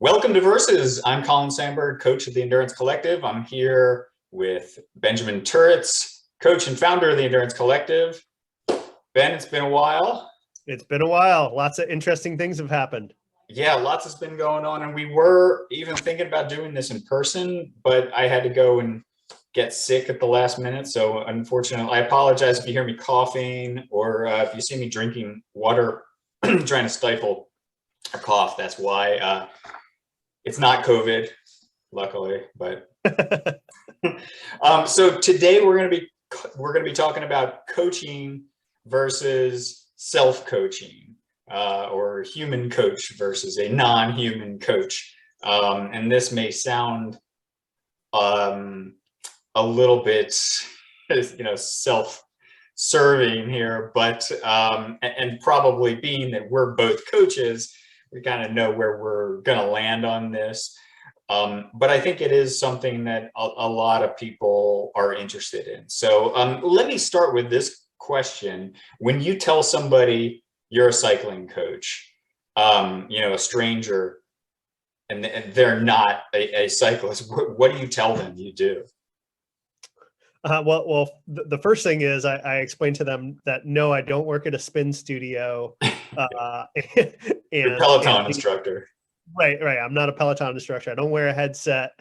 Welcome to Versus. I'm Colin Sandberg, coach of the Endurance Collective. I'm here with Benjamin Turretz, coach and founder of the Endurance Collective. Ben, it's been a while. It's been a while. Lots of interesting things have happened. Yeah, lots has been going on, and we were even thinking about doing this in person, but I had to go and get sick at the last minute. So unfortunately, I apologize if you hear me coughing or if you see me drinking water, trying to stifle a cough. That's why. It's not COVID, luckily, but so today we're going to be talking about coaching versus self-coaching, or human coach versus a non-human coach. And this may sound a little bit, self-serving here, but and probably being that we're both coaches, we kind of know where we're going to land on this. But I think it is something that a lot of people are interested in. So let me start with this question. When you tell somebody you're a cycling coach, a stranger, and they're not a cyclist, what do you tell them you do? The first thing is I explained to them that no, I don't work at a spin studio. You're a Peloton instructor. Right. I'm not a Peloton instructor. I don't wear a headset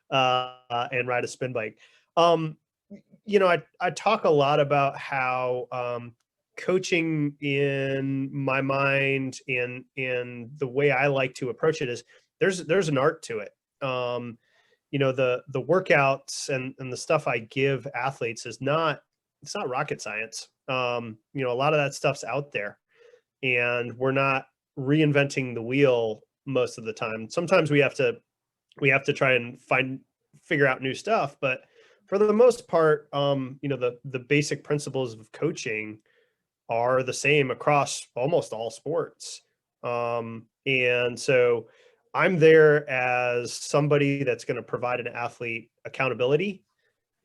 and ride a spin bike. I talk a lot about how coaching, in my mind, and the way I like to approach it is there's an art to it. The workouts and the stuff I give athletes it's not rocket science. A lot of that stuff's out there, and we're not reinventing the wheel most of the time. Sometimes we have to try and figure out new stuff, but for the most part, the basic principles of coaching are the same across almost all sports. And so I'm there as somebody that's going to provide an athlete accountability.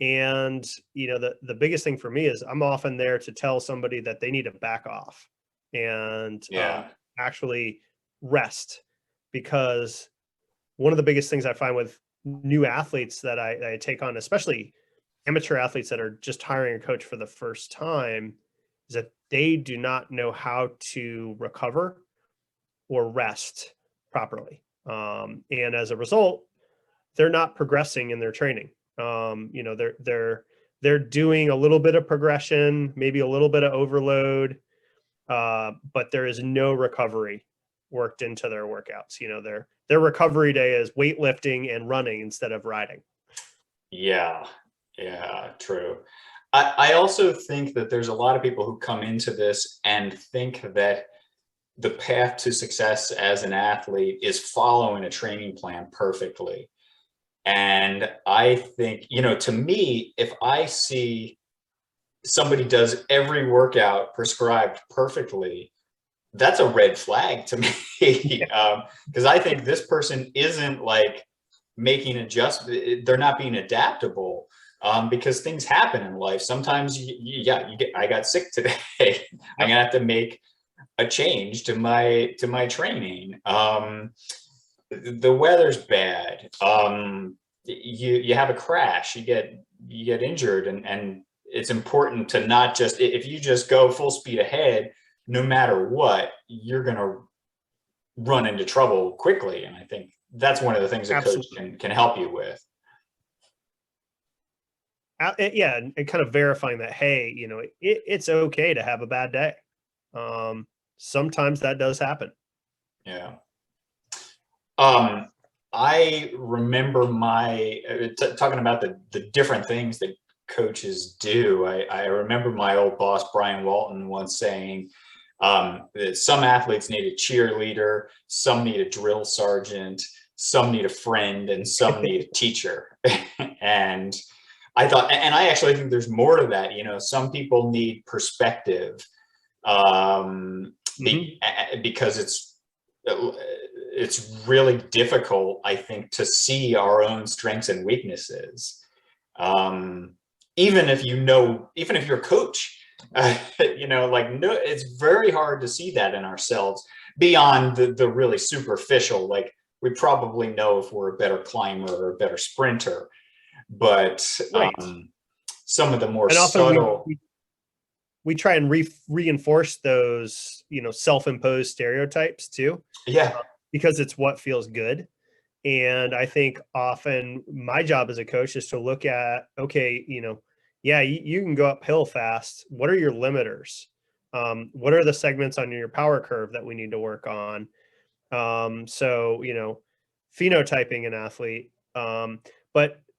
And, the biggest thing for me is I'm often there to tell somebody that they need to back off and actually rest, because one of the biggest things I find with new athletes that I take on, especially amateur athletes that are just hiring a coach for the first time, is that they do not know how to recover or rest properly. And as a result, they're not progressing in their training. They're doing a little bit of progression, maybe a little bit of overload, but there is no recovery worked into their workouts. Their recovery day is weightlifting and running instead of riding. Yeah, true. I also think that there's a lot of people who come into this and think that the path to success as an athlete is following a training plan perfectly. And I think, to me, if I see somebody does every workout prescribed perfectly, that's a red flag to me. Because I think this person isn't like making adjustments. They're not being adaptable, because things happen in life. Sometimes I got sick today. I'm gonna have to make a change to my training. The weather's bad. You have a crash, you get injured, and it's important to not just, if you just go full speed ahead, no matter what, you're going to run into trouble quickly. And I think that's one of the things that coach can help you with. Yeah. And kind of verifying that, hey, it's okay to have a bad day. Sometimes that does happen. Yeah. I remember talking about the different things that coaches do. I remember my old boss, Brian Walton, once saying that some athletes need a cheerleader, some need a drill sergeant, some need a friend, and some need a teacher. And I thought, and I actually think there's more to that. Some people need perspective, because it's really difficult, I think, to see our own strengths and weaknesses. Even if you're a coach, it's very hard to see that in ourselves beyond the really superficial, like we probably know if we're a better climber or a better sprinter. But Right. some of the more And often subtle, we try and reinforce those, self-imposed stereotypes too, yeah, because it's what feels good. And I think often my job as a coach is to look at, okay, yeah, you can go uphill fast. What are your limiters? What are the segments on your power curve that we need to work on? So, phenotyping an athlete,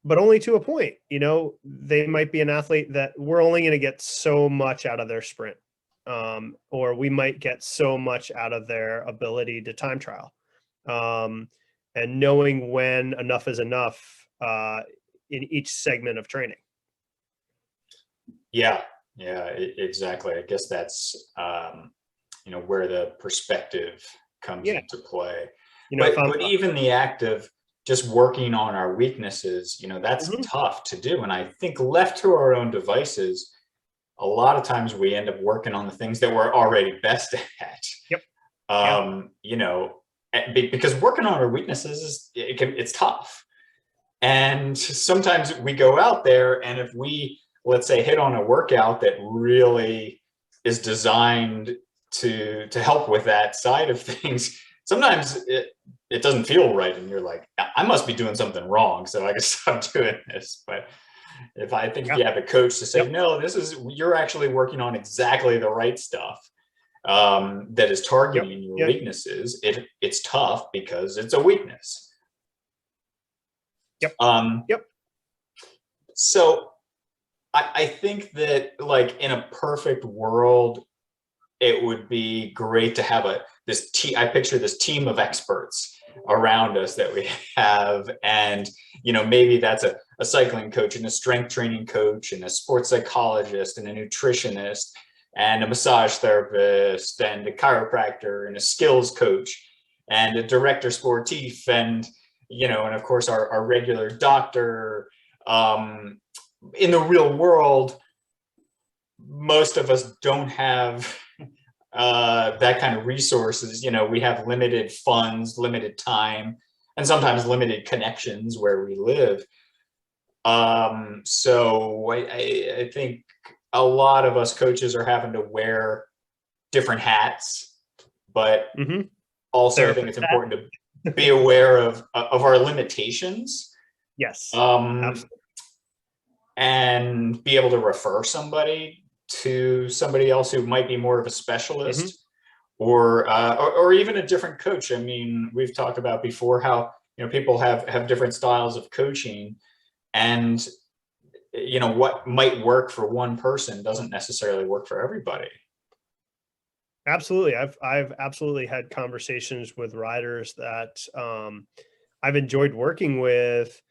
but only to a point. They might be an athlete that we're only going to get so much out of their sprint, or we might get so much out of their ability to time trial. And knowing when enough is enough in each segment of training. yeah, exactly. I guess that's where the perspective comes Yeah. into play. If I'm, But even the act of just working on our weaknesses, that's Mhm. tough to do. And I think left to our own devices, a lot of times we end up working on the things that we're already best at. Yep. Yeah. Because working on our weaknesses it's tough. And sometimes we go out there, and if we, let's say, hit on a workout that really is designed to help with that side of things, sometimes it doesn't feel right, and you're like, I must be doing something wrong, so I can stop doing this. But if Yeah. you have a coach to say, Yep. no, you're actually working on exactly the right stuff, that is Yep. targeting your Yeah. weaknesses, it's tough because it's a weakness. Yep. Um, Yep. so I think that, like, in a perfect world, it would be great to have I picture this team of experts around us that we have. And, maybe that's a cycling coach and a strength training coach and a sports psychologist and a nutritionist and a massage therapist and a chiropractor and a skills coach and a director sportif and of course our regular doctor. In the real world, most of us don't have that kind of resources. We have limited funds, limited time, and sometimes limited connections where we live. So I think a lot of us coaches are having to wear different hats, but Mm-hmm. also I think it's Therapist hat. important to be aware of our limitations. Yes. Um, Absolutely. and be able to refer somebody to somebody else who might be more of a Mm-hmm. specialist, or even a different coach. I mean, we've talked about before how people have different styles of coaching, and what might work for one person doesn't necessarily work for everybody. Absolutely. I've absolutely had conversations with riders that I've enjoyed working with,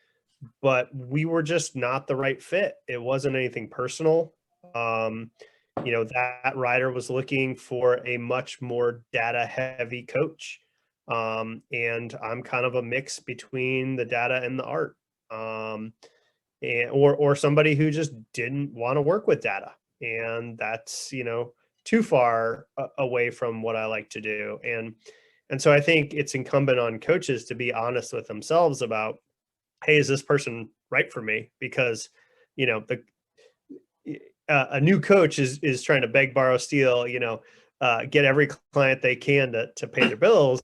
but we were just not the right fit. It wasn't anything personal. Um, that rider was looking for a much more data heavy coach. And I'm kind of a mix between the data and the art. Or somebody who just didn't want to work with data. And that's, too far away from what I like to do. And so I think it's incumbent on coaches to be honest with themselves about, hey, is this person right for me? Because, the a new coach is trying to beg, borrow, steal, get every client they can to pay their bills.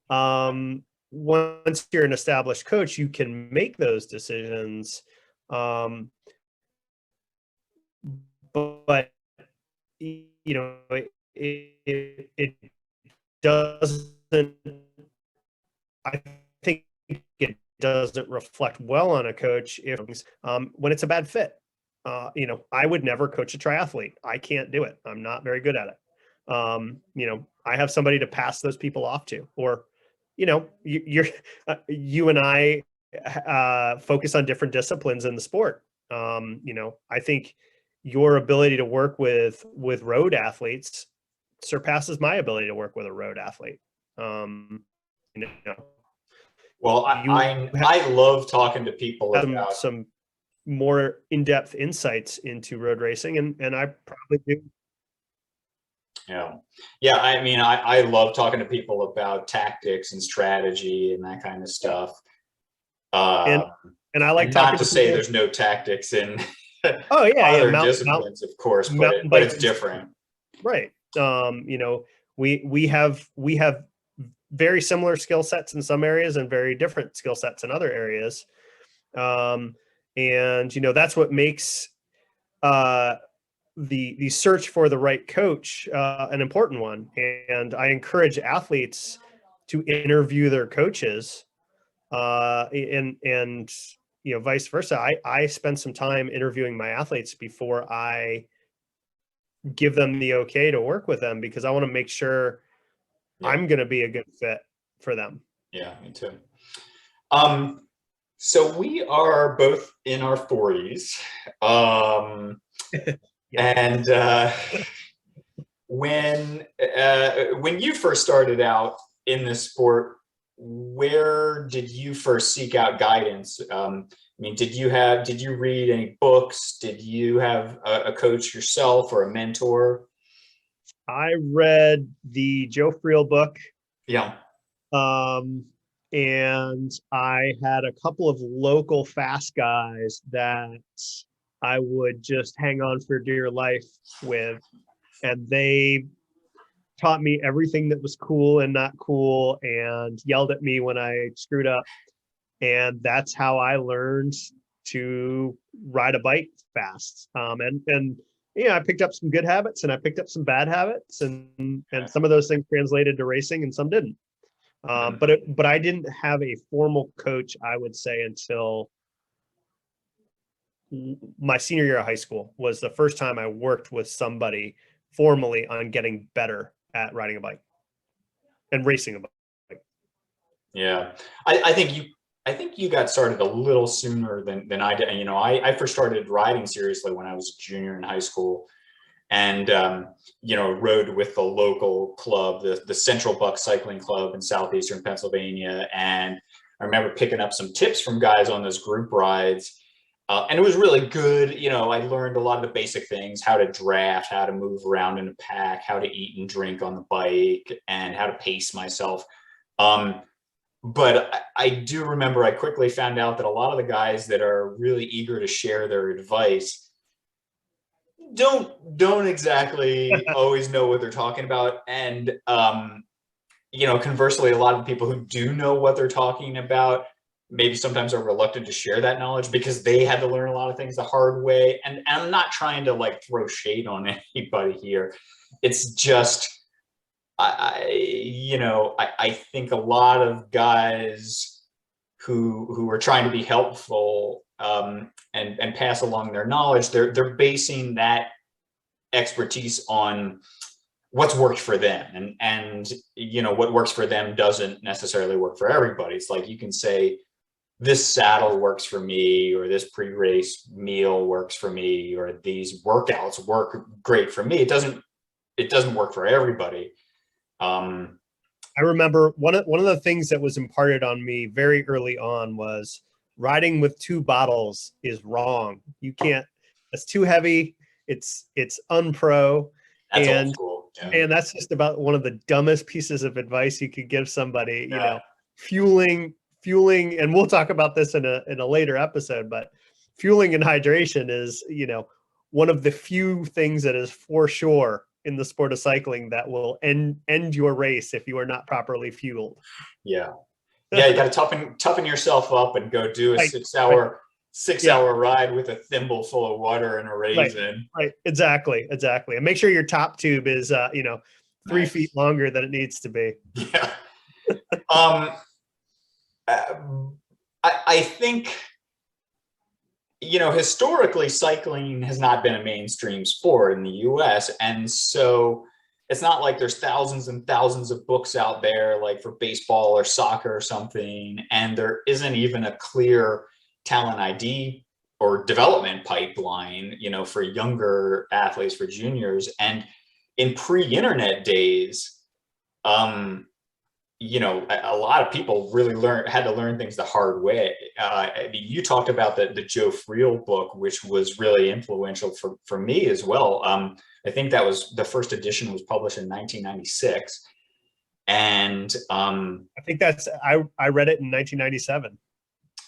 Once you're an established coach, you can make those decisions. Um, but it doesn't. I think it doesn't reflect well on a coach if when it's a bad fit. I would never coach a triathlete. I can't do it. I'm not very good at it. I have somebody to pass those people off to, or you and I focus on different disciplines in the sport. I think your ability to work with road athletes surpasses my ability to work with a road athlete. You know, Well, you I love talking to people have about. some more in-depth insights into road racing, and I probably do. Yeah. Yeah. I mean, I love talking to people about tactics and strategy and that kind of stuff. And Uh, and I like and not talking to to say people. there's no tactics in Oh yeah, yeah, other disciplines, of course, mountain but it's biking, different. right? You know, we have very similar skill sets in some areas and very different skill sets in other areas. Um, and you know, that's what makes uh, the search for the right coach an important one. And I encourage athletes to interview their coaches, and you know, vice versa. I spend some time interviewing my athletes before I give them the okay to work with them, because I want to make sure Yeah. I'm going to be a good fit for them. Yeah, me too. So we are both in our 40s. Yep. And when you first started out in this sport, where did you first seek out guidance? I mean, did you read any books? Did you have a coach yourself or a mentor? I read the Joe Friel book, Yeah. um, and I had a couple of local fast guys that I would just hang on for dear life with, and they taught me everything that was cool and not cool, and yelled at me when I screwed up. And that's how I learned to ride a bike fast. And yeah, I picked up some good habits and I picked up some bad habits, and some of those things translated to racing and some didn't. But I didn't have a formal coach, I would say, until my senior year of high school was the first time I worked with somebody formally on getting better at riding a bike and racing a bike. Yeah, I think you got started a little sooner than I did. You know, I first started riding seriously when I was a junior in high school, and you know, rode with the local club, the Central Buck Cycling Club in southeastern Pennsylvania. And I remember picking up some tips from guys on those group rides. And it was really good. You know, I learned a lot of the basic things: how to draft, how to move around in a pack, how to eat and drink on the bike, and how to pace myself. Um, but I do remember I quickly found out that a lot of the guys that are really eager to share their advice don't exactly always know what they're talking about. And you know, conversely, a lot of people who do know what they're talking about maybe sometimes are reluctant to share that knowledge because they had to learn a lot of things the hard way. And I'm not trying to like throw shade on anybody here. It's just I think a lot of guys who are trying to be helpful, and pass along their knowledge, they're basing that expertise on what's worked for them, and you know, what works for them doesn't necessarily work for everybody. It's like you can say this saddle works for me, or this pre-race meal works for me, or these workouts work great for me. It doesn't work for everybody. um I remember one of the things that was imparted on me very early on was riding with two bottles is wrong. You can't. It's too heavy. It's unpro, that's old and school. Yeah. and that's just about one of the dumbest pieces of advice you could give somebody. You Yeah. know, fueling, and we'll talk about this in a later episode. But fueling and hydration is, you know, one of the few things that is for sure in the sport of cycling that will end your race if you are not properly fueled. Yeah. Yeah, you got to toughen yourself up and go do a Right, six right, hour six yeah, hour ride with a thimble full of water and a right, raisin. right, exactly, and make sure your top tube is 3 feet Nice. longer than it needs to be. Yeah. Um, uh, I think, you know, historically, cycling has not been a mainstream sport in the US. And so it's not like there's thousands and thousands of books out there, like for baseball or soccer or something. And there isn't even a clear talent ID or development pipeline, you know, for younger athletes, for juniors. And in pre-internet days, um, a lot of people really had to learn things the hard way. I mean, you talked about the Joe Friel book, which was really influential for me as well. I think that was the first edition was published in 1996. And I think I read it in 1997.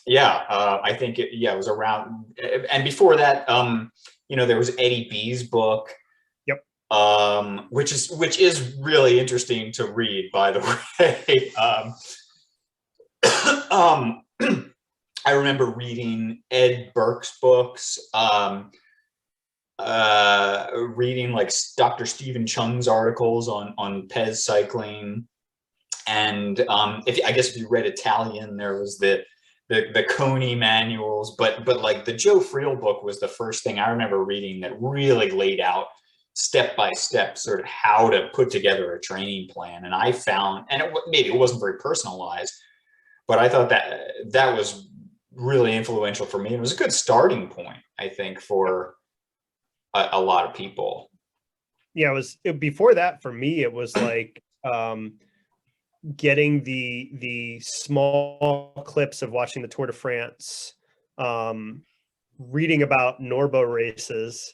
Yeah, I think it was around, and before that, there was Eddie B's book. Yep. Which is really interesting to read, by the way. I remember reading Ed Burke's books, reading like Dr. Stephen Chung's articles on Pez cycling, and if you read Italian, there was the Coney manuals, but like the Joe Friel book was the first thing I remember reading that really laid out step by step sort of how to put together a training plan. And I found, and maybe it wasn't very personalized, but I thought that was really influential for me. It was a good starting point, I think, for a lot of people. Yeah, before that for me, it was like getting the small clips of watching the Tour de France, reading about Norbo races,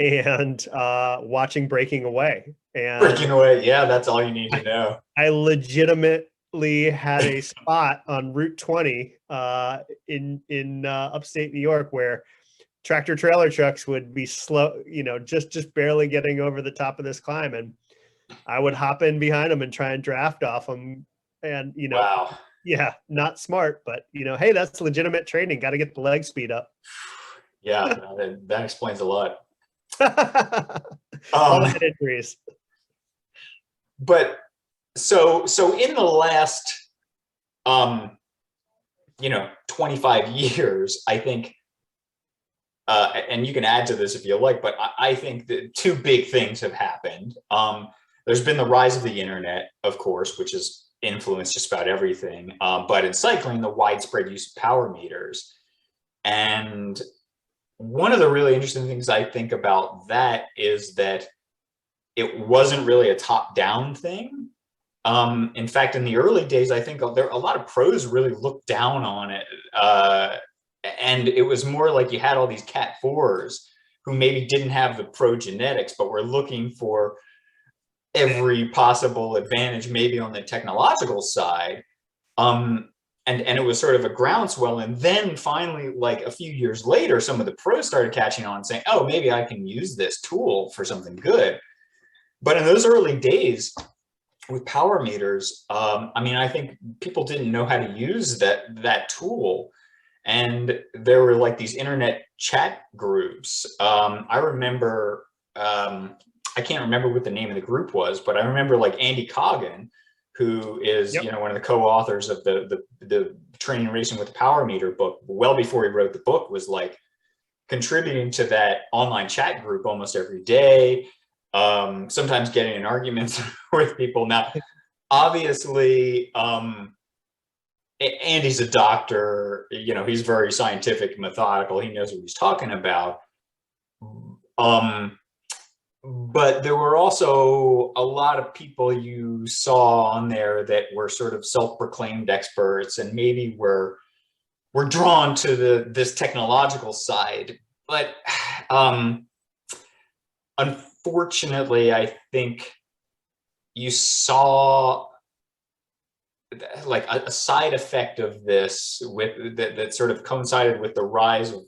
and watching Breaking Away. And Breaking Away, yeah, that's all you need to know. I legitimately had a spot on Route 20 in upstate New York where tractor trailer trucks would be slow, just barely getting over the top of this climb, and I would hop in behind them and try and draft off them. And, wow. Yeah, not smart, but, hey, that's legitimate training. Got to get the leg speed up. Yeah, that explains a lot. Injuries. But so in the last, 25 years, I think, and you can add to this if you like, but I think that two big things have happened. There's been the rise of the internet, of course, which has influenced just about everything. But in cycling, the widespread use of power meters. And one of the really interesting things I think about that is that it wasn't really a top-down thing. In fact, in the early days, I think a lot of pros really looked down on it. And it was more like you had all these Cat 4s who maybe didn't have the pro genetics, but were looking for every possible advantage, maybe on the technological side. And it was sort of a groundswell. And then finally, like a few years later, some of the pros started catching on and saying, oh, maybe I can use this tool for something good. But in those early days with power meters, I think people didn't know how to use that tool. And there were like these internet chat groups. I remember, I can't remember what the name of the group was, but I remember like Andy Coggan, who is, one of the co-authors of the Training Racing with the Power Meter book, well before he wrote the book, was like contributing to that online chat group almost every day, sometimes getting in arguments with people. Now, obviously, Andy's a doctor, he's very scientific, methodical. He knows what he's talking about. But there were also a lot of people you saw on there that were sort of self-proclaimed experts and maybe were drawn to this technological side. But unfortunately, I think you saw like a side effect of this with that sort of coincided with the rise of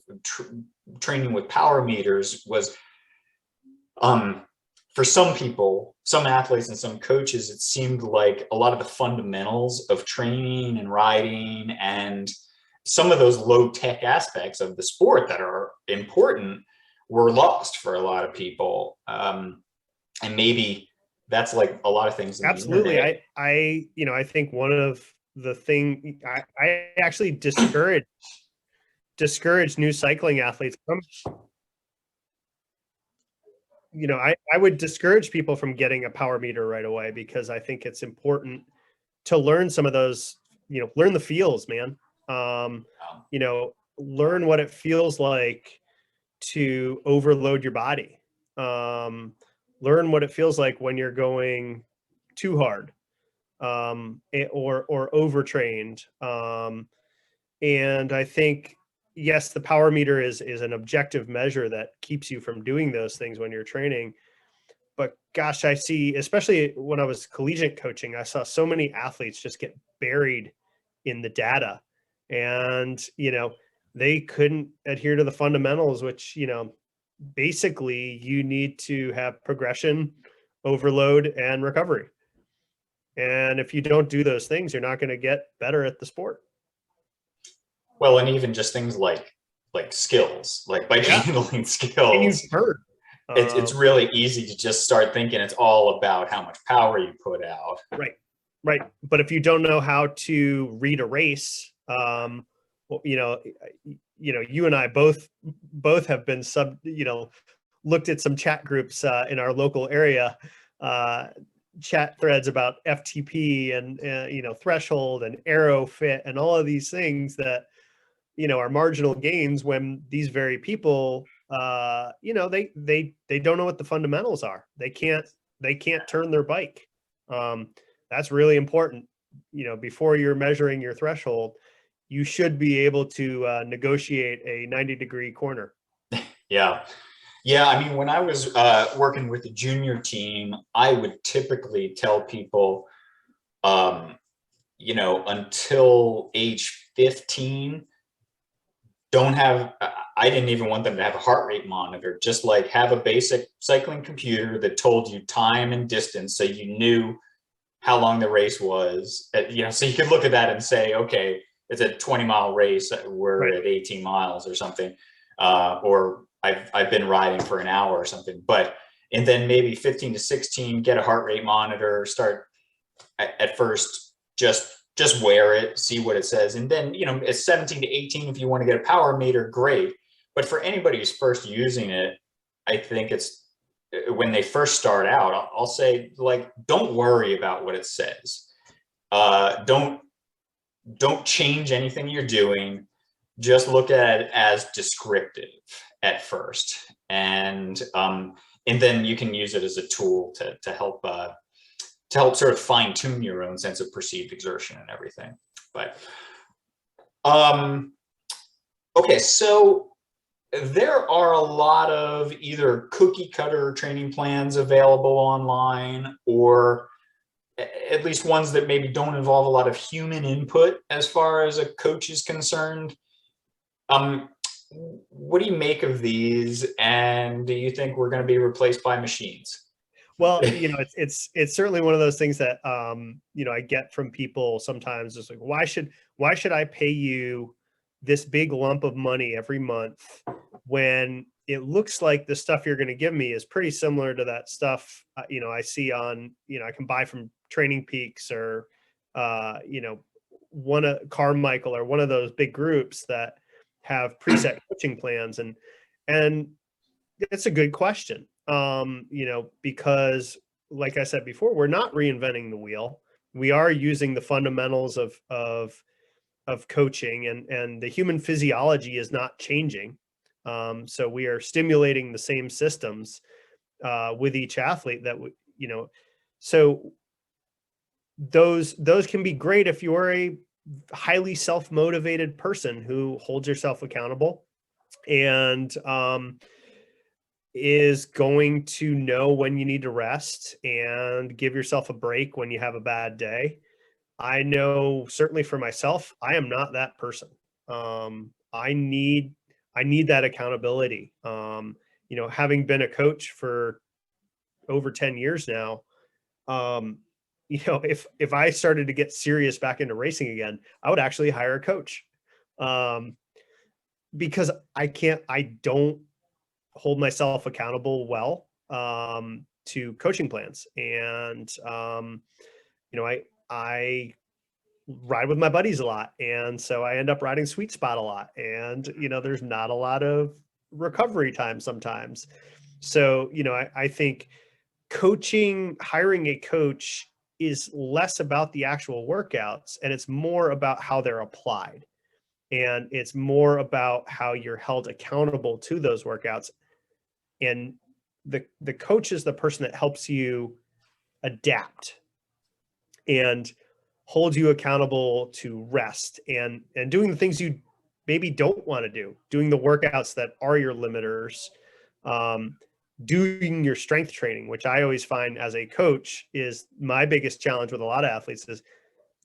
training with power meters was, for some people, some athletes and some coaches, it seemed like a lot of the fundamentals of training and riding and some of those low tech aspects of the sport that are important were lost for a lot of people. And maybe that's like a lot of things. Absolutely. I think one of the thing I actually discourage new cycling athletes from, I would discourage people from getting a power meter right away, because I think it's important to learn some of those, learn the feels, man. Learn what it feels like to overload your body. Learn what it feels like when you're going too hard. or overtrained. And I think, yes, the power meter is an objective measure that keeps you from doing those things when you're training. But gosh, I see, especially when I was collegiate coaching, I saw so many athletes just get buried in the data, and they couldn't adhere to the fundamentals, which basically you need to have progression, overload, and recovery. And if you don't do those things, you're not going to get better at the sport. Well, and even just things like skills, like bike handling And skills. you've heard. It's really easy to just start thinking it's all about how much power you put out. Right. But if you don't know how to read a race, well, you and I both have been looked at some chat groups in our local area, chat threads about FTP and threshold and aero fit and all of these things that are marginal gains, when these very people they don't know what the fundamentals are. They can't turn their bike. That's really important. Before you're measuring your threshold, you should be able to negotiate a 90-degree corner. Yeah. I mean, when I was working with the junior team, I would typically tell people, until age 15, I didn't even want them to have a heart rate monitor, just like have a basic cycling computer that told you time and distance, so you knew how long the race was, so you could look at that and say, okay, it's a 20-mile race, we're Right. at 18 miles or something, or I've been riding for an hour or something. And then maybe 15 to 16, get a heart rate monitor, start at first, just wear it, see what it says. And then, it's 17 to 18, if you want to get a power meter, great. But for anybody who's first using it, I think it's, when they first start out, I'll say, like, don't worry about what it says. Don't change anything you're doing. Just look at it as descriptive at first. And then you can use it as a tool to help sort of fine tune your own sense of perceived exertion and everything. But okay, so there are a lot of either cookie cutter training plans available online, or at least ones that maybe don't involve a lot of human input as far as a coach is concerned. What do you make of these, and do you think we're going to be replaced by machines? Well, it's certainly one of those things that I get from people sometimes. It's like, why should I pay you this big lump of money every month when it looks like the stuff you're going to give me is pretty similar to that stuff I see on I can buy from Training Peaks or one of Carmichael or one of those big groups that have preset coaching plans, and it's a good question. Because like I said before, we're not reinventing the wheel. We are using the fundamentals of coaching, and the human physiology is not changing. So we are stimulating the same systems with each athlete so those can be great if you're a highly self-motivated person who holds yourself accountable and is going to know when you need to rest and give yourself a break when you have a bad day. I know certainly for myself, I am not that person. I need that accountability. Having been a coach for over 10 years now, if I started to get serious back into racing again, I would actually hire a coach. Because I don't hold myself accountable well to coaching plans. And, I ride with my buddies a lot. And so I end up riding Sweet Spot a lot. And, there's not a lot of recovery time sometimes. So, I think hiring a coach is less about the actual workouts, and it's more about how they're applied. And it's more about how you're held accountable to those workouts. And the coach is the person that helps you adapt. and hold you accountable to rest and doing the things you maybe don't want to do, doing the workouts that are your limiters, doing your strength training, which I always find as a coach is my biggest challenge with a lot of athletes, is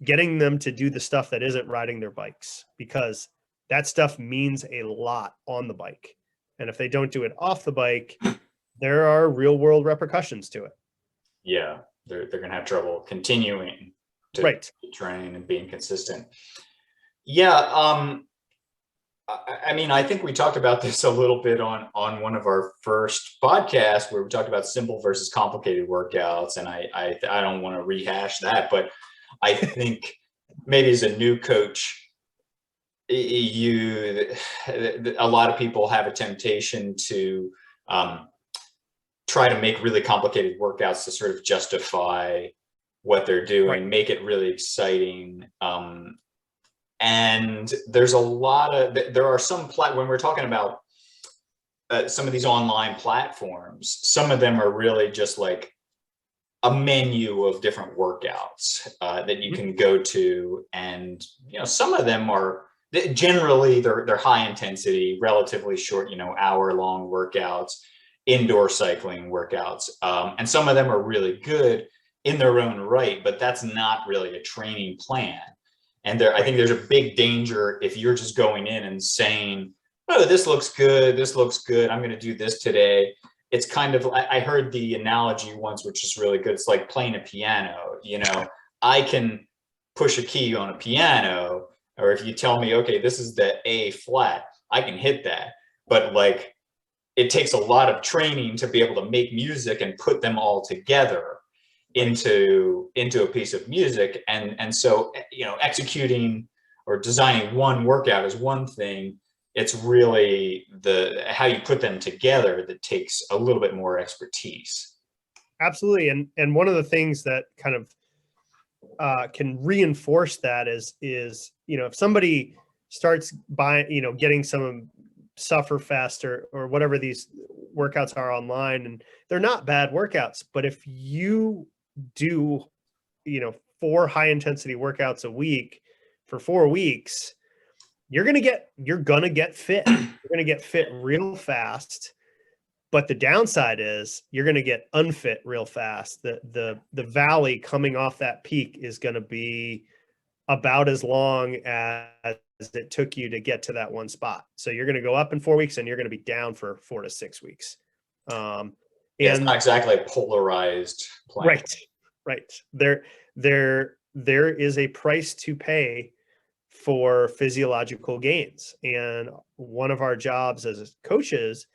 getting them to do the stuff that isn't riding their bikes, because that stuff means a lot on the bike. And if they don't do it off the bike, there are real world repercussions to it. Yeah, they're going to have trouble continuing to Right. train and being consistent. Yeah. I mean, I think we talked about this a little bit on one of our first podcasts where we talked about simple versus complicated workouts. And I don't want to rehash that, but I think maybe as a new coach, a lot of people have a temptation to try to make really complicated workouts to sort of justify what they're doing, Right. make it really exciting. And there's a lot of, there are some, when we're talking about some of these online platforms, some of them are really just like a menu of different workouts that you can go to. And, you know, some of them are generally they're high intensity, relatively short, you know, hour-long workouts, indoor cycling workouts. And some of them are really good in their own right, but that's not really a training plan. And I think there's a big danger if you're just going in and saying, oh, this looks good, I'm going to do this today. It's kind of, I heard the analogy once, which is really good. It's like playing a piano. You know, I can push a key on a piano, or if you tell me, okay, this is the A flat, I can hit that. But like, it takes a lot of training to be able to make music and put them all together into a piece of music. And so, you know, executing or designing one workout is one thing. It's really how you put them together that takes a little bit more expertise. Absolutely. And one of the things that kind of can reinforce that is, you know, if somebody starts buying, you know, getting some Sufferfest or whatever these workouts are online, and they're not bad workouts, but if you do, you know, 4 high intensity workouts a week for 4 weeks, you're going to get fit. You're going to get fit real fast. But the downside is you're going to get unfit real fast. The valley coming off that peak is going to be about as long as it took you to get to that one spot. So you're going to go up in 4 weeks and you're going to be down for 4 to 6 weeks. Yeah, it's not exactly a polarized plan. Right. There is a price to pay for physiological gains. And one of our jobs as coaches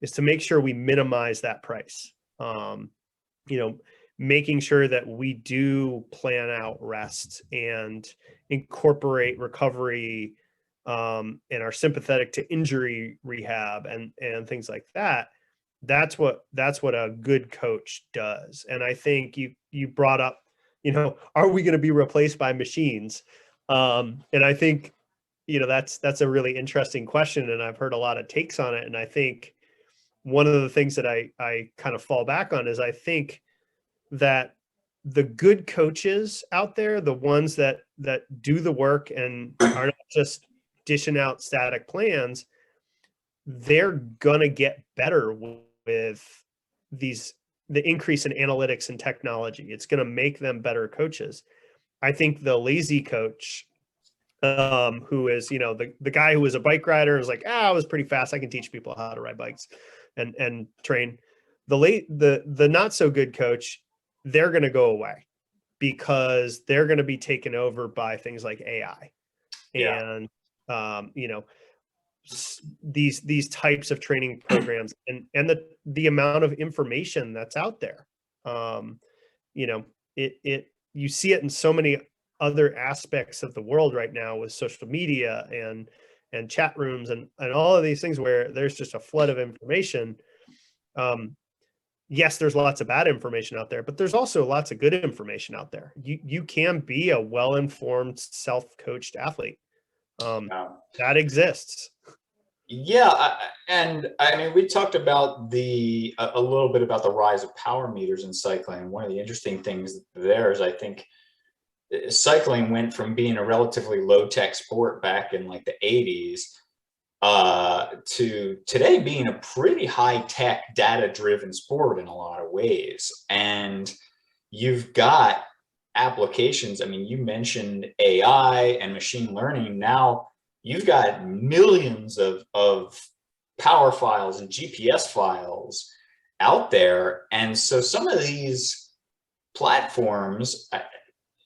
is to make sure we minimize that price. You know, making sure that we do plan out rest and incorporate recovery, and are sympathetic to injury rehab and things like that. That's what a good coach does. And I think you brought up, you know, are we going to be replaced by machines? And I think, you know, that's a really interesting question. And I've heard a lot of takes on it. And I think one of the things that I kind of fall back on is I think that the good coaches out there, the ones that do the work and are not just dishing out static plans, they're gonna get better with the increase in analytics and technology. It's gonna make them better coaches. I think the lazy coach, who is, you know, the guy who was a bike rider is like, I was pretty fast, I can teach people how to ride bikes and train. The not so good coach, they're going to go away because they're going to be taken over by things like AI. Yeah. And you know, these types of training programs and the amount of information that's out there. You know, you see it in so many other aspects of the world right now with social media and chat rooms and all of these things where there's just a flood of information. Yes, there's lots of bad information out there, but there's also lots of good information out there. You can be a well-informed, self-coached athlete. That exists. Yeah, and I mean, we talked about a little bit about the rise of power meters in cycling. One of the interesting things there is, I think, cycling went from being a relatively low tech sport back in like the 80s to today being a pretty high tech, data driven sport in a lot of ways. And you've got applications. I mean, you mentioned AI and machine learning. Now you've got millions of power files and GPS files out there. And so some of these platforms,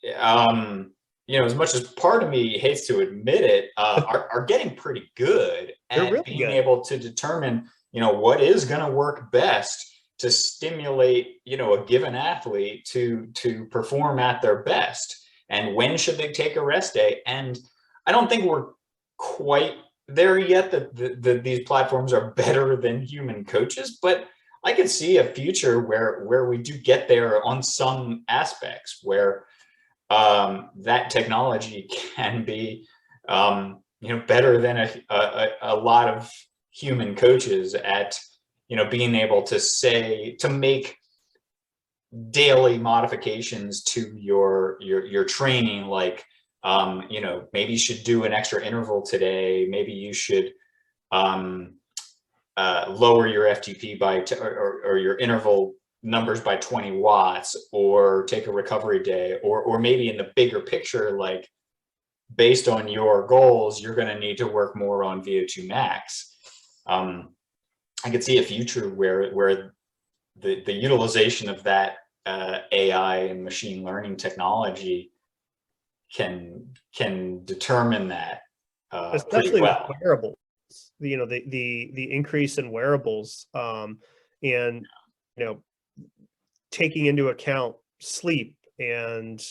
as much as part of me hates to admit it, are getting pretty good They're at really being good. able to determine, what is going to work best to stimulate, a given athlete to perform at their best, and when should they take a rest day. And I don't think we're quite there yet that these platforms are better than human coaches, but I could see a future where we do get there on some aspects, where that technology can be, better than a lot of human coaches at, being able to make daily modifications to your training, like, maybe you should do an extra interval today. Maybe you should lower your FTP or your interval numbers by 20 watts, or take a recovery day, or maybe in the bigger picture, like, based on your goals, you're going to need to work more on VO2 max. I could see a future where the utilization of that AI and machine learning technology can determine that pretty Especially with well. wearables, the increase in wearables, and taking into account sleep and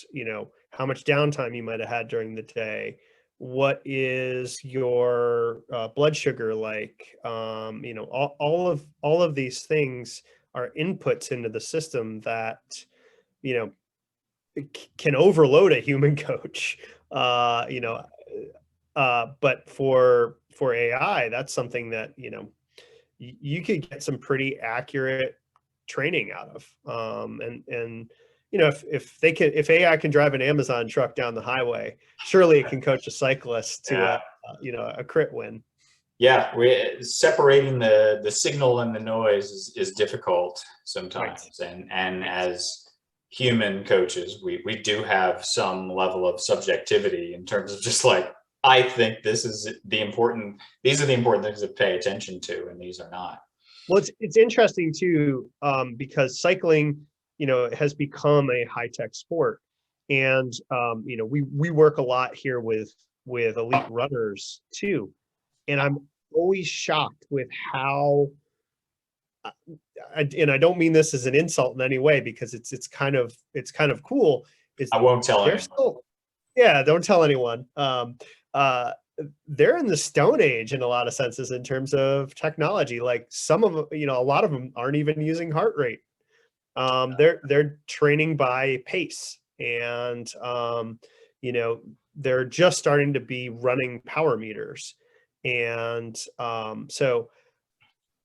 how much downtime you might have had during the day. What is your blood sugar like? All of these things are inputs into the system that you know can overload a human coach. But for AI, that's something that you could get some pretty accurate training out of. And if AI can drive an Amazon truck down the highway, surely it can coach a cyclist to Yeah. a crit win. Yeah, separating the signal and the noise is difficult Right. sometimes, and as human coaches, we do have some level of subjectivity in terms of just like, I think these are the important things to pay attention to, and these are not. Well, it's interesting too, because cycling, has become a high tech sport, and we work a lot here with elite runners too, and I'm always shocked with how. And I don't mean this as an insult in any way, because it's kind of cool. Is I won't tell they're anyone. still, yeah, don't tell anyone. Uh, they're in the Stone Age in a lot of senses in terms of technology. Like some of them, a lot of them aren't even using heart rate. They're training by pace, and they're just starting to be running power meters, and so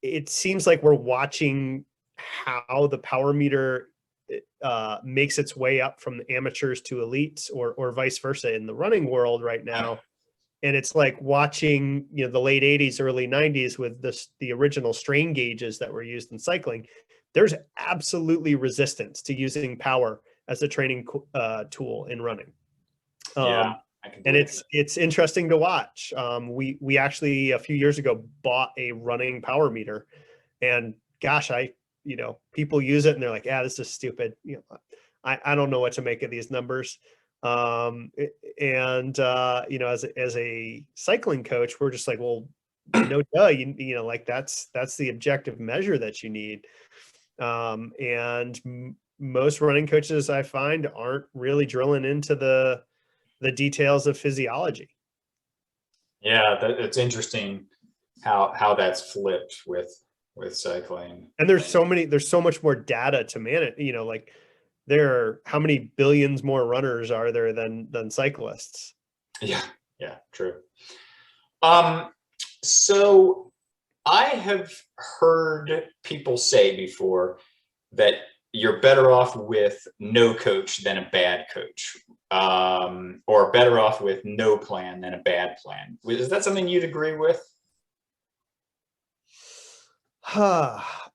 it seems like we're watching how the power meter makes its way up from the amateurs to elites, or vice versa in the running world right now. And it's like watching, the late 80s, early 90s with the original strain gauges that were used in cycling. There's absolutely resistance to using power as a training tool in running. Yeah, I can And believe it. it's interesting to watch. We actually a few years ago bought a running power meter, and gosh, people use it and they're like, yeah, this is stupid. I don't know what to make of these numbers. And as a cycling coach, we're just like, well, no, duh, like that's the objective measure that you need. And most running coaches I find aren't really drilling into the details of physiology. Yeah, it's interesting how that's flipped with cycling. And there's so much more data to manage, like how many billions more runners are there than cyclists? Yeah, yeah, true. So I have heard people say before that you're better off with no coach than a bad coach. or better off with no plan than a bad plan. Is that something you'd agree with?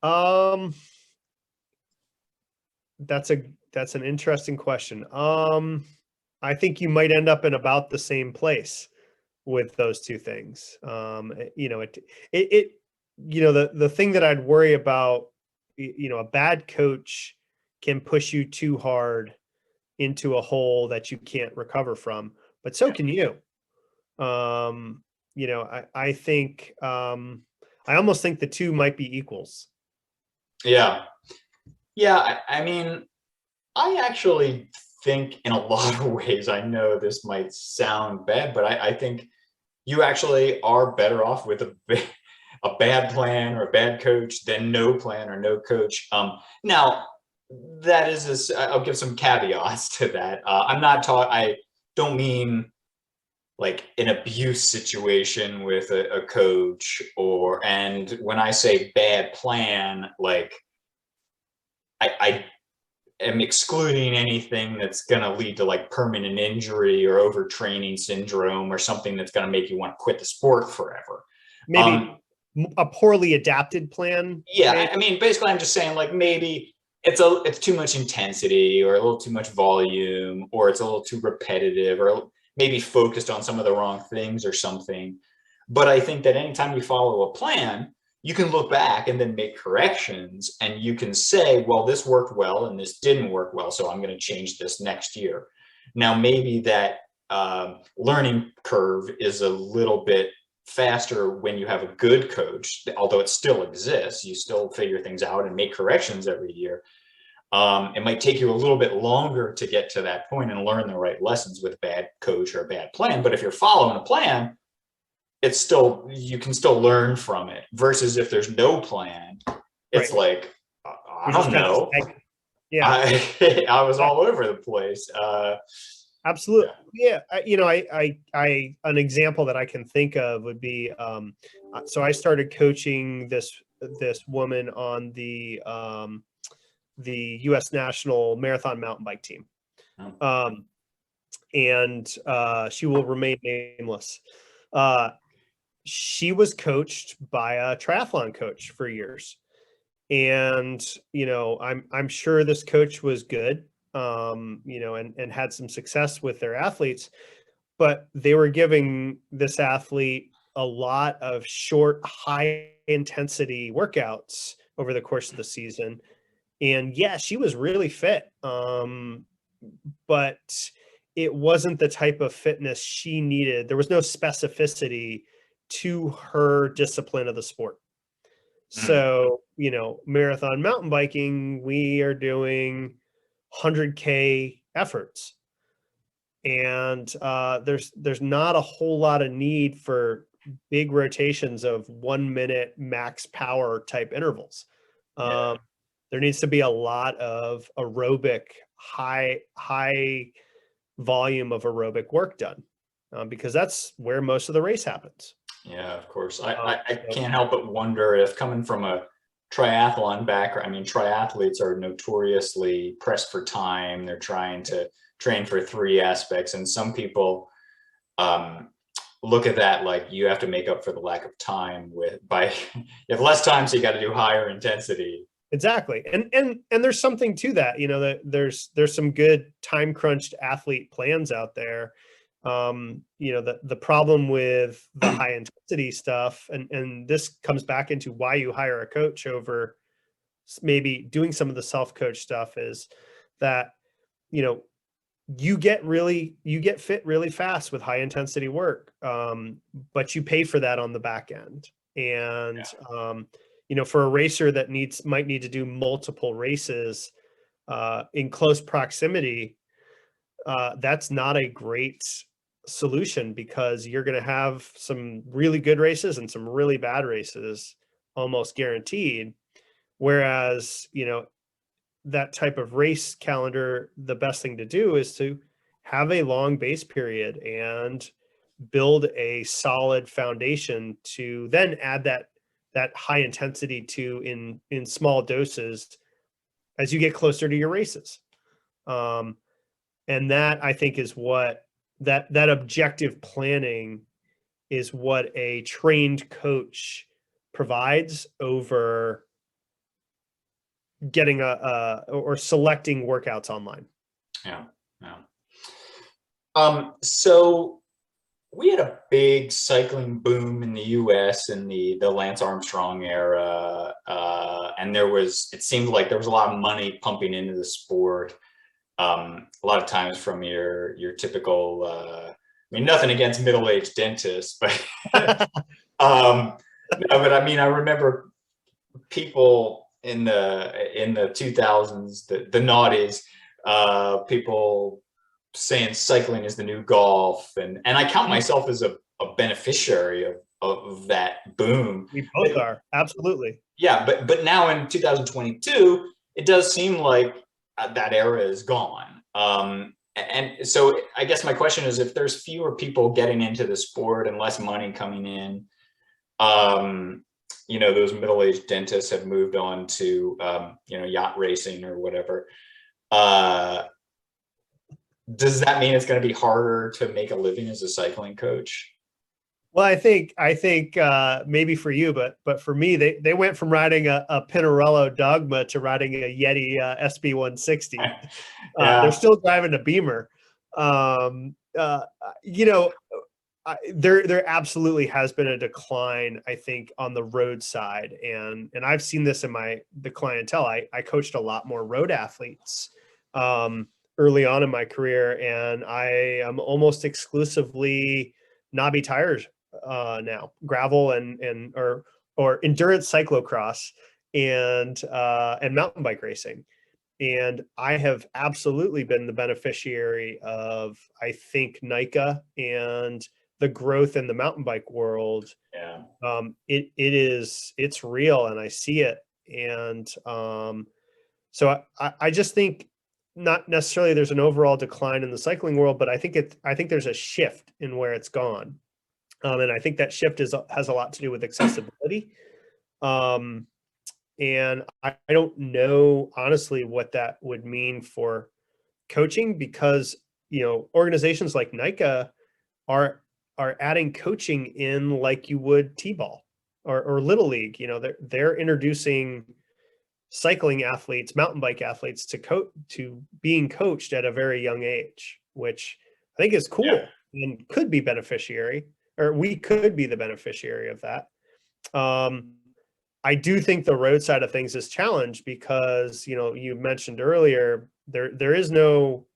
um, that's an interesting question. I think you might end up in about the same place with those two things. It the thing that I'd worry about, a bad coach can push you too hard into a hole that you can't recover from, but so can you. I think, I almost think the two might be equals. Yeah. Yeah. I mean, I actually think in a lot of ways, I know this might sound bad, but I think you actually are better off with a bad plan or a bad coach than no plan or no coach. Now, that is, I'll give some caveats to that. I'm not talking, I don't mean like an abuse situation with a coach, and when I say bad plan, like I am excluding anything that's going to lead to like permanent injury or overtraining syndrome or something that's going to make you want to quit the sport forever. Maybe a poorly adapted plan. Yeah, maybe. I mean, basically, I'm just saying like maybe it's too much intensity or a little too much volume, or it's a little too repetitive, or maybe focused on some of the wrong things or something. But I think that anytime you follow a plan, you can look back and then make corrections, and you can say, well, this worked well and this didn't work well, so I'm going to change this next year. Now, maybe that learning curve is a little bit faster when you have a good coach, although it still exists. You still figure things out and make corrections every year. It might take you a little bit longer to get to that point and learn the right lessons with a bad coach or a bad plan. But if you're following a plan, it's still, you can still learn from it. Versus if there's no plan, it's Right. like, I You're just don't kind of know. yeah. I was Yeah. all over the place. Absolutely. Yeah. An example that I can think of would be, so I started coaching this woman on the U.S. national marathon mountain bike team. Um, and she will remain nameless. She was coached by a triathlon coach for years. And, I'm sure this coach was good, and had some success with their athletes, but they were giving this athlete a lot of short, high intensity workouts over the course of the season. And yeah, she was really fit. But it wasn't the type of fitness she needed. There was no specificity to her discipline of the sport. So, marathon mountain biking, we are doing 100K efforts. And there's not a whole lot of need for big rotations of 1 minute max power type intervals. Yeah. There needs to be a lot of aerobic, high volume of aerobic work done, because that's where most of the race happens. Yeah, of course. I So can't help but wonder if, coming from a triathlon background, I mean, triathletes are notoriously pressed for time. They're trying to train for three aspects, and some people um, look at that like you have to make up for the lack of time by you have less time, so you got to do higher intensity. exactly. And there's something to that, that there's some good time crunched athlete plans out there. The problem with the high intensity stuff, and this comes back into why you hire a coach over maybe doing some of the self-coach stuff, is that, you get fit really fast with high intensity work. But you pay for that on the back end. And, for a racer that might need to do multiple races in close proximity, that's not a great solution, because you're going to have some really good races and some really bad races almost guaranteed. Whereas, that type of race calendar, the best thing to do is to have a long base period and build a solid foundation to then add that high intensity to in small doses as you get closer to your races. And that, I think, is what that objective planning is what a trained coach provides over getting or selecting workouts online. Yeah. Yeah. So we had a big cycling boom in the US in the Lance Armstrong era. And it seemed like there was a lot of money pumping into the sport. A lot of times from your typical, I mean, nothing against middle-aged dentists, but, no, but I mean, I remember people in the 2000s, the noughties, people saying cycling is the new golf, and I count myself as a beneficiary of that boom. We both are, absolutely. Yeah, but now in 2022, it does seem like that era is gone. And so I guess my question is, if there's fewer people getting into the sport and less money coming in, those middle-aged dentists have moved on to yacht racing or whatever. Does that mean it's going to be harder to make a living as a cycling coach? Well, I think maybe for you, but for me, they went from riding a Pinarello Dogma to riding a Yeti SB160. Yeah. They're still driving a Beamer. There absolutely has been a decline, I think, on the road side, and I've seen this in the clientele. I coached a lot more road athletes early on in my career, and I am almost exclusively knobby tires now, gravel and or endurance cyclocross and mountain bike racing. And I have absolutely been the beneficiary of, I think, NICA and the growth in the mountain bike world. Yeah. It's real, and I see it. And so I just think not necessarily there's an overall decline in the cycling world, but I think there's a shift in where it's gone. And I think that shift has a lot to do with accessibility. And I don't know, honestly, what that would mean for coaching, because, organizations like NICA are adding coaching in like you would T-ball or Little League. They're introducing cycling athletes, mountain bike athletes to being coached at a very young age, which I think is cool. Yeah. And could be beneficiary, or we could be the beneficiary of that. I do think the road side of things is challenged because, you mentioned earlier, there is no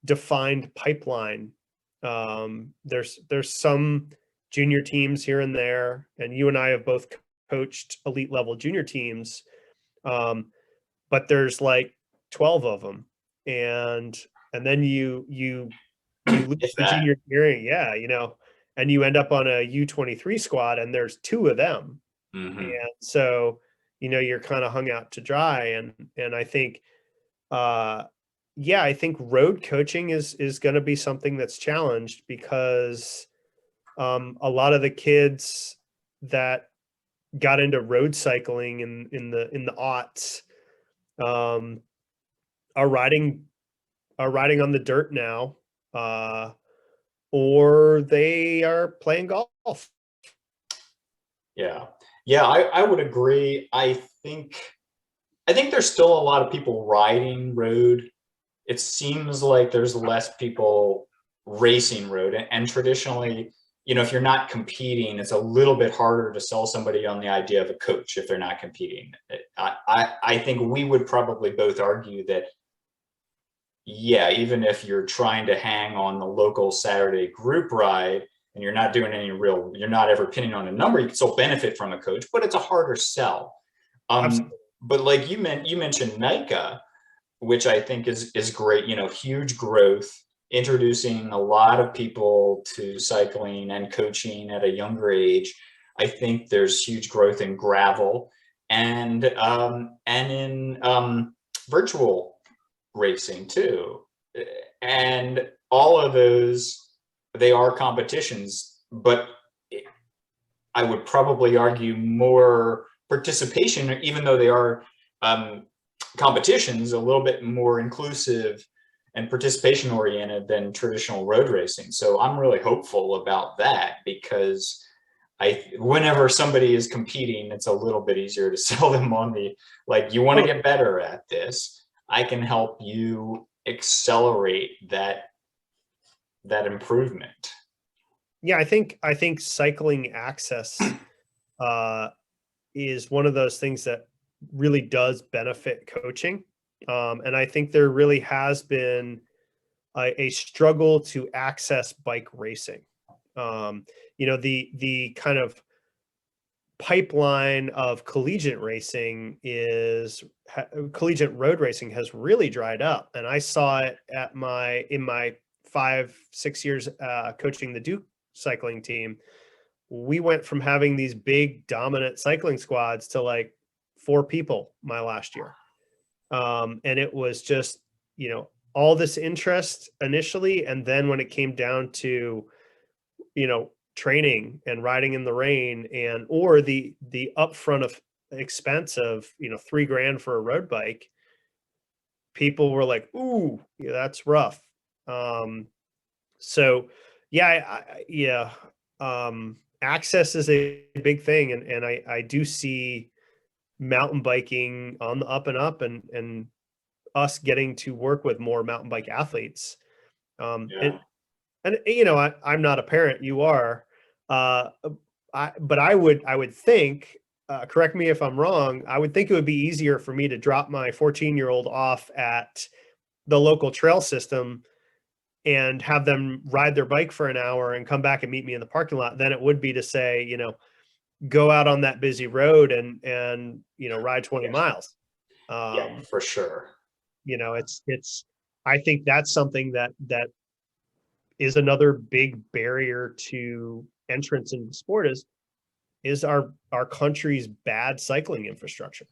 defined pipeline. There's some junior teams here and there, and you and I have both coached elite level junior teams. But there's like 12 of them, and then you lose the junior hearing, and you end up on a U23 squad, and there's 2 of them. Mm-hmm. And so, you're kind of hung out to dry. And I think, I think road coaching is going to be something that's challenged, because a lot of the kids that got into road cycling in the aughts are riding on the dirt now, or they are playing golf. Yeah, I would agree. I think there's still a lot of people riding road. It seems like there's less people racing road, and traditionally, if you're not competing, it's a little bit harder to sell somebody on the idea of a coach if they're not competing. I think we would probably both argue that, yeah, even if you're trying to hang on the local Saturday group ride and you're not doing you're not ever pinning on a number, you can still benefit from a coach, but it's a harder sell. But like you mentioned NICA, which I think is great, huge growth, introducing a lot of people to cycling and coaching at a younger age. I think there's huge growth in gravel and in virtual racing too. And all of those, they are competitions, but I would probably argue more participation, even though they are competitions, a little bit more inclusive and participation oriented than traditional road racing. So I'm really hopeful about that, because whenever somebody is competing, it's a little bit easier to sell them on the, like, you want to get better at this, I can help you accelerate that improvement. Yeah, I think cycling access is one of those things that really does benefit coaching. And I think there really has been a struggle to access bike racing. The kind of pipeline of collegiate racing collegiate road racing has really dried up. And I saw it in my 5-6 years coaching the Duke cycling team. We went from having these big dominant cycling squads to like 4 people my last year. And it was just, all this interest initially. And then when it came down to, training and riding in the rain or the upfront of expense of, $3,000 for a road bike, people were like, ooh, yeah, that's rough. So yeah, access is a big thing. And I do see mountain biking on the up and up, and us getting to work with more mountain bike athletes. And I'm not a parent, you are, but I would think, correct me if I'm wrong, I would think it would be easier for me to drop my 14-year-old off at the local trail system and have them ride their bike for an hour and come back and meet me in the parking lot than it would be to say, go out on that busy road and ride 20 miles. Yeah, for sure. It's I think that's something that is another big barrier to entrance into the sport is our country's bad cycling infrastructure.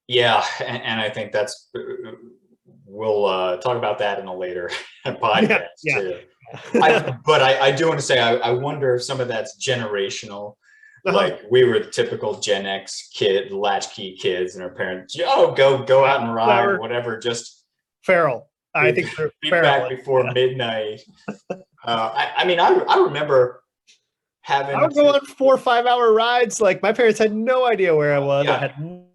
Yeah, and I think that's, we'll talk about that in a later podcast too. But I do want to say, I wonder if some of that's generational. Like, we were the typical Gen X kid, latchkey kids, and our parents, go out and ride, whatever, just feral. I think be back before midnight. I remember having, I would go on 4 or 5 hour rides. Like, my parents had no idea where I was. I had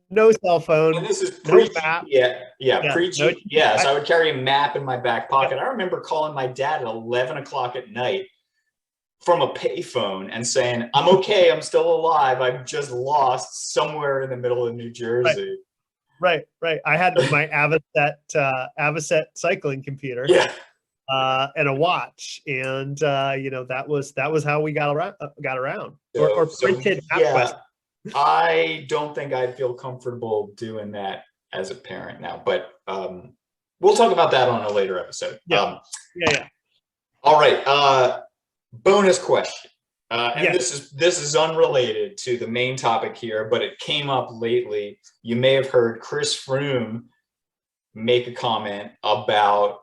no cell phone. And this is no map. pre-GPS. I would carry a map in my back pocket. I remember calling my dad at 11 o'clock at night from a payphone and saying, I'm okay, I'm still alive, I'm just lost somewhere in the middle of New Jersey. Right. I had my Avocet cycling computer, and a watch, and that was how we got around. Or printed MapQuest. I don't think I'd feel comfortable doing that as a parent now, but we'll talk about that on a later episode. All right. Bonus question. And this is unrelated to the main topic here, but it came up lately. You may have heard Chris Froome make a comment about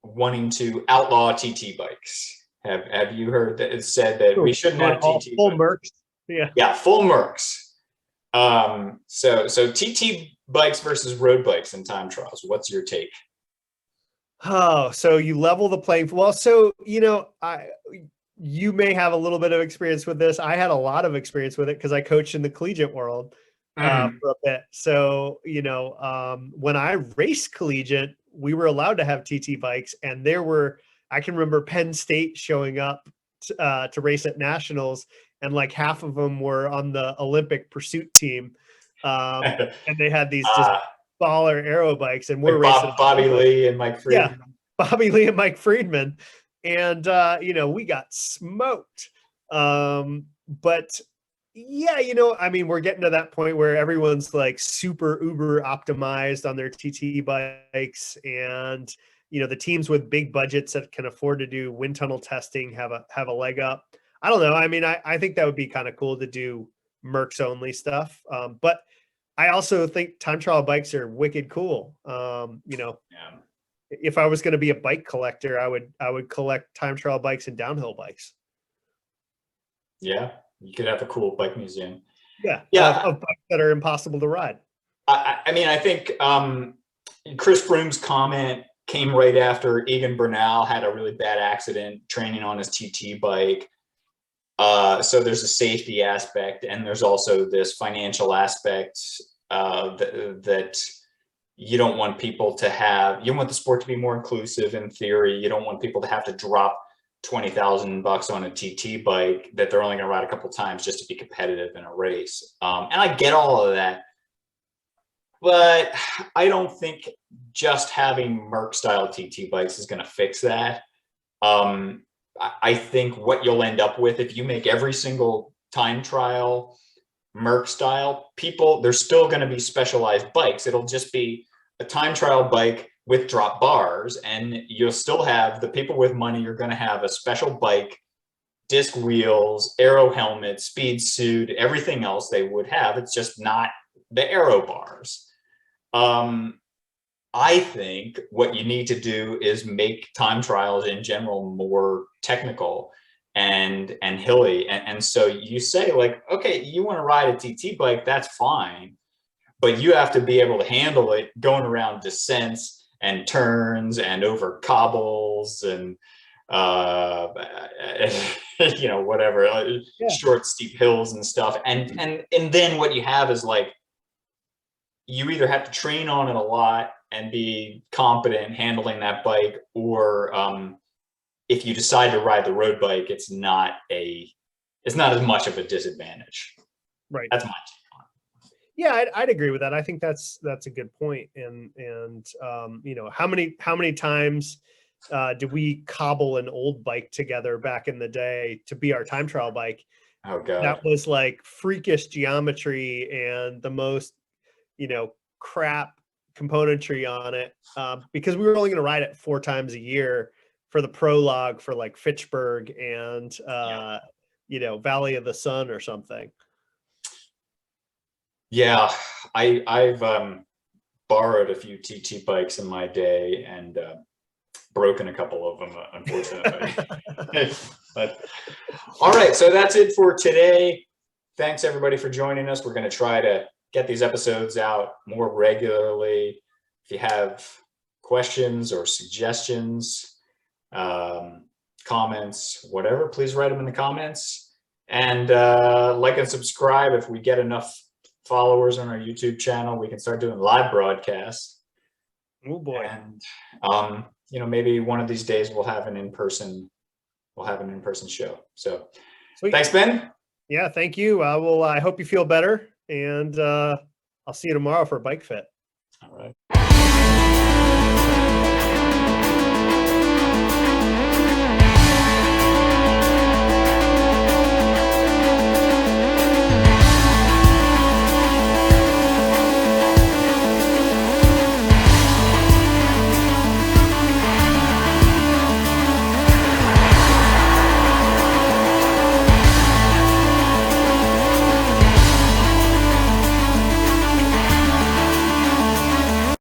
wanting to outlaw TT bikes. Have you heard that it said that we shouldn't have TT full bikes? Merckx? Yeah, full Merckx. So TT bikes versus road bikes in time trials. What's your take? Oh, so you level the playing field. Well, so you may have a little bit of experience with this. I had a lot of experience with it because I coached in the collegiate world for a bit. So, when I raced collegiate, we were allowed to have TT bikes, and I can remember Penn State showing up to race at nationals, and like half of them were on the Olympic pursuit team. And they had these just baller aero bikes, and we're racing Bobby Lee and Mike Friedman. Yeah, Bobby Lee and Mike Friedman. And, we got smoked. But yeah, we're getting to that point where everyone's like super uber optimized on their TT bikes. And, the teams with big budgets that can afford to do wind tunnel testing have a leg up. I don't know. I think that would be kind of cool to do Merckx only stuff. But I also think time trial bikes are wicked cool. If I was going to be a bike collector, I would collect time trial bikes and downhill bikes. Yeah, you could have a cool bike museum. Of bikes that are impossible to ride. I think Chris Froome's comment came right after Egan Bernal had a really bad accident training on his TT bike. So there's a safety aspect, and there's also this financial aspect that you don't want people to have. You want the sport to be more inclusive in theory. You don't want people to have to drop $20,000 on a TT bike that they're only going to ride a couple times just to be competitive in a race. And I get all of that, but I don't think just having Merckx style TT bikes is going to fix that. I think what you'll end up with if you make every single time trial Merckx style, there's still going to be specialized bikes. It'll just be a time trial bike with drop bars, and you'll still have the people with money. You're going to have a special bike, disc wheels, aero helmet, speed suit, everything else they would have. It's just not the aero bars. I think what you need to do is make time trials in general more technical and hilly. And so you say, like, okay, you want to ride a TT bike, that's fine, but you have to be able to handle it going around descents and turns and over cobbles and you know, whatever, short steep hills and stuff. And then what you have is, like, you either have to train on it a lot and be competent handling that bike, or if you decide to ride the road bike, it's not as much of a disadvantage. Right. That's my take on it. Yeah, I'd agree with that. I think that's a good point. And you know, how many times did we cobble an old bike together back in the day to be our time trial bike? Oh God. That was like freakish geometry and the most, you know, crap componentry on it, because we were only going to ride it 4 times a year for the prologue for like Fitchburg and you know, Valley of the Sun or something. Yeah, I've borrowed a few TT bikes in my day and broken a couple of them, unfortunately. But all right, so that's it for today. Thanks everybody for joining us. We're going to try to get these episodes out more regularly. If you have questions or suggestions, comments, whatever, please write them in the comments. And like and subscribe. If we get enough followers on our YouTube channel, we can start doing live broadcasts. Oh boy. And you know, maybe one of these days we'll have an in-person show. So sweet. Thanks, Ben. Yeah, thank you. I hope you feel better, and I'll see you tomorrow for a bike fit. All right.